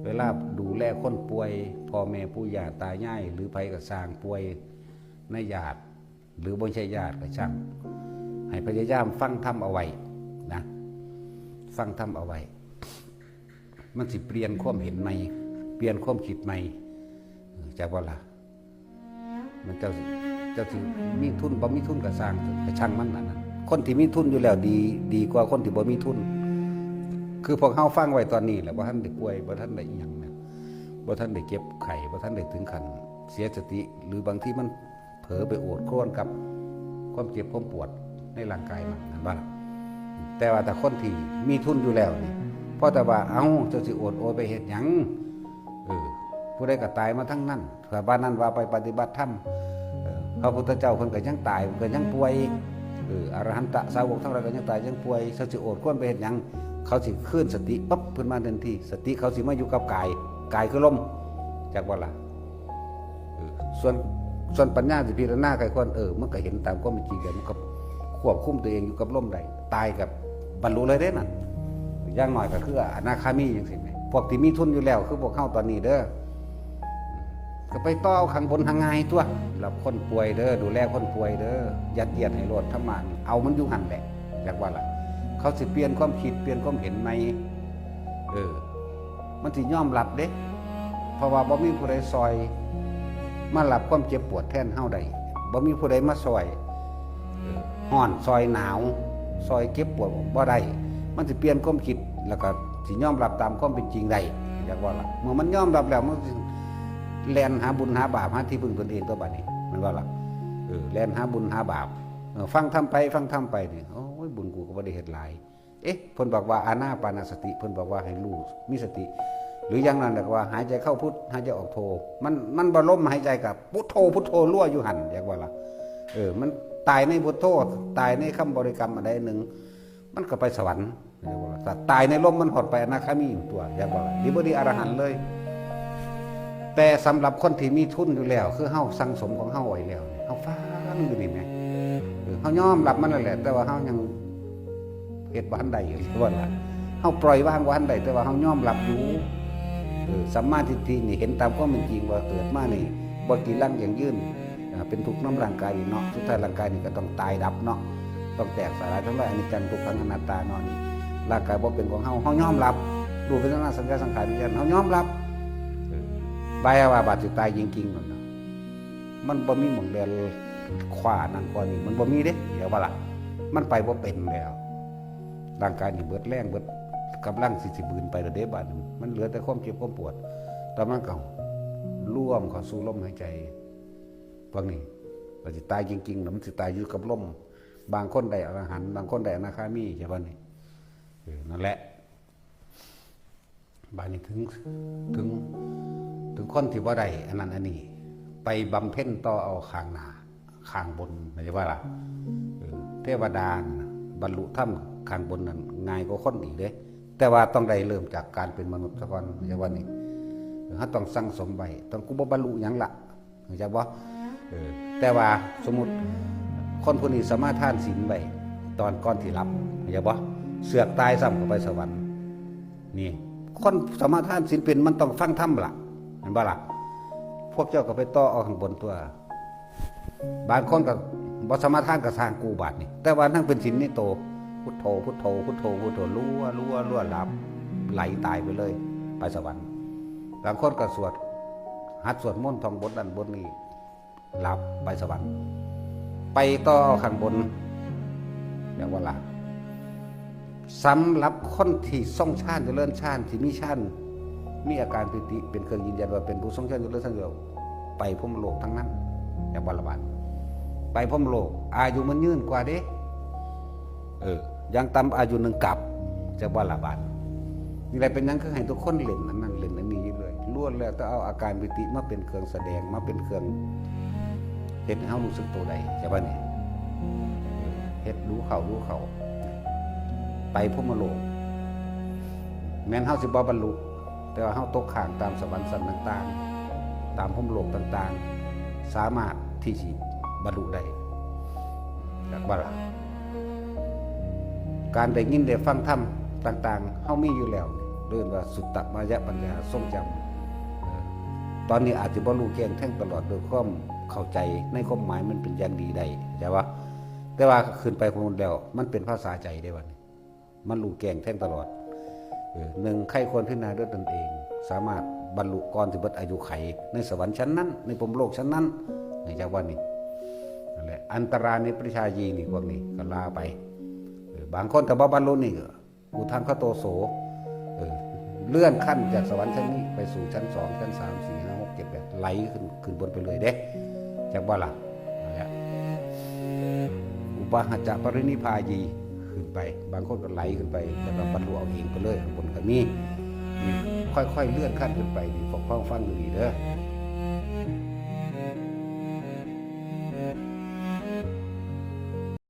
เวลาดูแลคนป่วยพ่อแม่ปู่ย่าตายายหรือไผก็สร้างป่วยในญาติหรือบ่ใช่ญาติก็ช่างให้พยายามฟังธรรมเอาไว้นะฟังธรรมเอาไว้มันสิเปลี่ยนความเห็นใหม่เปลี่ยนความคิดใหม่จากว่าล่ะมันเจ้าสิมีทุนบ่มีทุนก็สร้างก็ช่างมันนั่นคนที่มีทุนอยู่แล้วดีกว่าคนที่บ่มีทุนคือพวกเฮาฟังไว้ตอนนี้แหละบ่ทันได้ป่วยบ่ทันได้อีหยังนะบ่ทันได้เก็บไข้บ่ทันได้ถึงขั้นเสียสติหรือบางทีมันเผลอไปโอดครวญกับความเจ็บความปวดในร่างกายมันนั่นบ่ล่ะแต่ว่าถ้าคนที่มีทุนอยู่แล้วนี่พอแต่ว่าเอ้าเจ้าสิโอดโอยไปเฮ็ดหยังผู้ใดก็ตายมาทั้งนั้นถ้าบ้านนั้นว่าไปปฏิบัติธรรมพระพุทธเจ้าเพิ่นก็ยังตายเพิ่นก็ยังป่วยอรหันตสาวกทั้งหลายก็ยังตายยังป่วยเจ้าสิโอดครวญไปเฮ็ดหยังเขาสิคืนสติปั๊บขึ้นมาทันทีสติเขาสิมาอยู่กับกายคือลมจากว่าล่ะส่วนปัญญาสิพิจารณาไกลคนมันก็เห็นตามความเป็นจริงแล้วมันก็ควบคุมตัวเองอยู่กับลมได้ตายกับบรรลุเลยเด้นั่นอย่างน้อยก็คืออนาคามีจังซี่แหมพวกที่มีทุนอยู่แล้วคือพวกเฮาตอนนี้เด้อก็ไปต่อข้างบนทางง่ายตัวรับคนป่วยเด้อดูแลคนป่วยเด้อยัดเยียดให้โลดธรรมะเอามันอยู่หั่นแหละจากว่าล่ะเขาสิเปลี่ยนความคิดเปลี่ยนความเห็นใหม่มันสิยอมรับเด้เพราะว่าบ่มีผู้ใดซอยมารับความเจ็บปวดแทนเฮาได้บ่มีผู้ใดมาซอยร้อนซอยหนาวซอยเจ็บปวดบ่ได้มันสิเปลี่ยนความคิดแล้วก็สิยอมรับตามความเป็นจริงได้อยากว่าล่ะเมื่อมันยอมรับแล้วมันแล่นหาบุญหาบาปหาที่พึ่งตนเองตัวบัดนี้มันว่าล่ะแล่นหาบุญหาบาปฟังทำไปนี่โอ้ยบุญกูก็บ่ได้เฮ็ดหลายเพิ่นบอกว่าอานาปานสติเพิ่นบอกว่าให้รู้มีสติหรืออย่างนั้นก็ว่าหายใจเข้าพุทหายใจออกโทมันบ่ลมหายใจกับพุทโธรั่วอยู่หั่นอยากว่าล่ะมันตายในพุทโธตายในคำบริกรรมอันใดหนึ่งมันก็ไปสวรรค์อยากว่าล่ะถ้าตายในลมมันหดไปอนาคามีอยู่ตัวอยากว่าล่ะดีบ่ดีอรหันต์เลยแต่สำหรับคนที่มีทุนอยู่แล้วคือเฮาสั่งสมของเฮาไว้แล้วเฮาฟังอยู่นี่แหมเฮายอมรับมันนั่นแหละแต่ว่าเฮายังเฮ็ดบ่ทันได้อยู่ว่าล่ะเฮาปล่อยวางบ่ทันได้แต่ว่าเฮายอมรับอยู่สัมมาทิฏฐินี่เห็นตามความเป็นจริงว่าเกิดมานี่บ่กี่ลังอย่างยืนเป็นทุกข์น้ำร่างกายนี่เนาะสุดท้ายร่างกายนี่ก็ต้องตายดับเนาะต้องแตกสลายทั้งหลายอนิจจังทุกขังอนัตตาเนาะนี่ร่างกายบ่เป็นของเฮายอมรับรูปเวทนาสัญญาสังขารวิญญาณเฮายอมรับบายว่าบาดสิตายจริงๆนั่นเนาะมันบ่มีหม่องเรียนขวานั่นกว่านี่มันบ่มีเด้เดี๋ยวว่าล่ะมันไปบ่เป็นแล้วร่างกายนี่เบิดแรงเบิดกำลังสิบืนไปแล้วเด้บาดนี้มันเหลือแต่ความเจ็บความปวดตอนมันก็ร่วมเข้าสู่ลมหายใจพวกนี้ว่าสิตายจริงๆแล้วมันสิตายอยู่กับลมบางคนได้อรหันต์บางคนได้อนาคามีใช่ป่ะนี่นั่นแหละบาดนี้ถึงคนที่บ่ได้อันนั้นอันนี้ไปบำเพ็ญต่อเอาข้างหน้าข้างบนไม่ใช่ว่าล่ะเทวดาบรรลุธรรมข้างบนนั้นง่ายกว่าคนอีกเด้แต่ว่าต้องได้เริ่มจากการเป็นมนุษย์ซะก่อนไม่ใช่ว่านี่เฮาต้องสั่งสมไว้ต้องกูบ่บรรลุหยังล่ะเข้าใจบ่แต่ว่าสมมุติคนผู้นี้สามารถทานศีลไว้ตอนก่อนที่หลับเข้าใจบ่เสือกตายซ้ำก็ไปสวรรค์นี่คนสามารถทานศีลเป็นมันต้องฟังธรรมล่ะเห็นบ่ล่ะพวกเจ้าก็ไปต่อเอาข้างบนตัวบางคนก็บ่สามารถทานก็สร้างกูบาดนี่แต่ว่านั่งเป็นศีลนี่โตพุทโธรั่วหลับไหลตายไปเลยไปสวรรค์บางคนก็สวดหัดสวดมนต์ท่องบทนั้นบทนี้หลับไปสวรรค์ไปต่อข้างบนอย่างว่าล่ะสำหรับคนที่ทรงฌานเจริญฌานที่มีฌานมีอาการปิติเป็นเครื่องยืนยันว่าเป็นผู้ทรงฌานเจริญฌานเดียวไปพรหมโลกทั้งนั้นอย่างบาลบานไปพรหมโลกอายุมันยืนกว่าเด้ยังต่ำอายุหนึ่งกับจะบาลบานนี่แหละเป็นยังคือให้ทุกคนเล่นนั้นเล่นอันนี้เลยล้วนแล้วต้องเอาอาการปิติมาเป็นเครื่องแสดงมาเป็นเครื่องเฮ็ดให้เฮารู้สึกตัวใดใช่ป่ะนี่เฮ็ดรู้เขาไปพรหมโลกแม้นเฮาสิบ่บรรลุแต่ว่าเฮาตกข้างตามสวรรค์สันต่างๆตามพรหมโลกต่างๆสามารถที่สิบรรลุได้จากบ่ล่ะการได้ยินได้ฟังธรรมต่างๆเฮามีอยู่แล้ว เรื่องว่าสุตตมายะปัญญาทรงจำตอนนี้อาจจะบ่รู้แจ้งแท่งตลอดโดยความเข้าใจในความหมายมันเป็นอย่างดีได้ใช่ปะแต่ว่าขึ้นไปคนแล้วมันเป็นภาษาใจได้วันนี้มันรู้แจ้งแท่งตลอดหนึ่งใครควรพิจารณาด้วยตนเองสามารถบรรลุก่อนถึงเบิดอายุไขในสวรรค์ชั้นนั้นในพรหมโลกชั้นนั้นในจากวันนี้นั่นแหละอันตรานิปริชายีนี่พวกนี้ก็ลาไปบางคนแต่บ่บรรลุนี่ก็อุทังคโตโสเลื่อนขั้นจากสวรรค์ชั้นนี้ไปสู่ชั้น2ชั้น3 4 5 6 7 8ไหลขึ้นบนไปเลยเด้จากว่าล่ะนั่นแหละอุปาหจปรินิพพายีขึ้นไปบางคนก็ไหลขึ้นไปแล้วก็บรรลุเอาเองไปเลยข้างบนก็มีค่อยๆเลื่อนขั้นขึ้นไปดีฟังดูดีเด้อ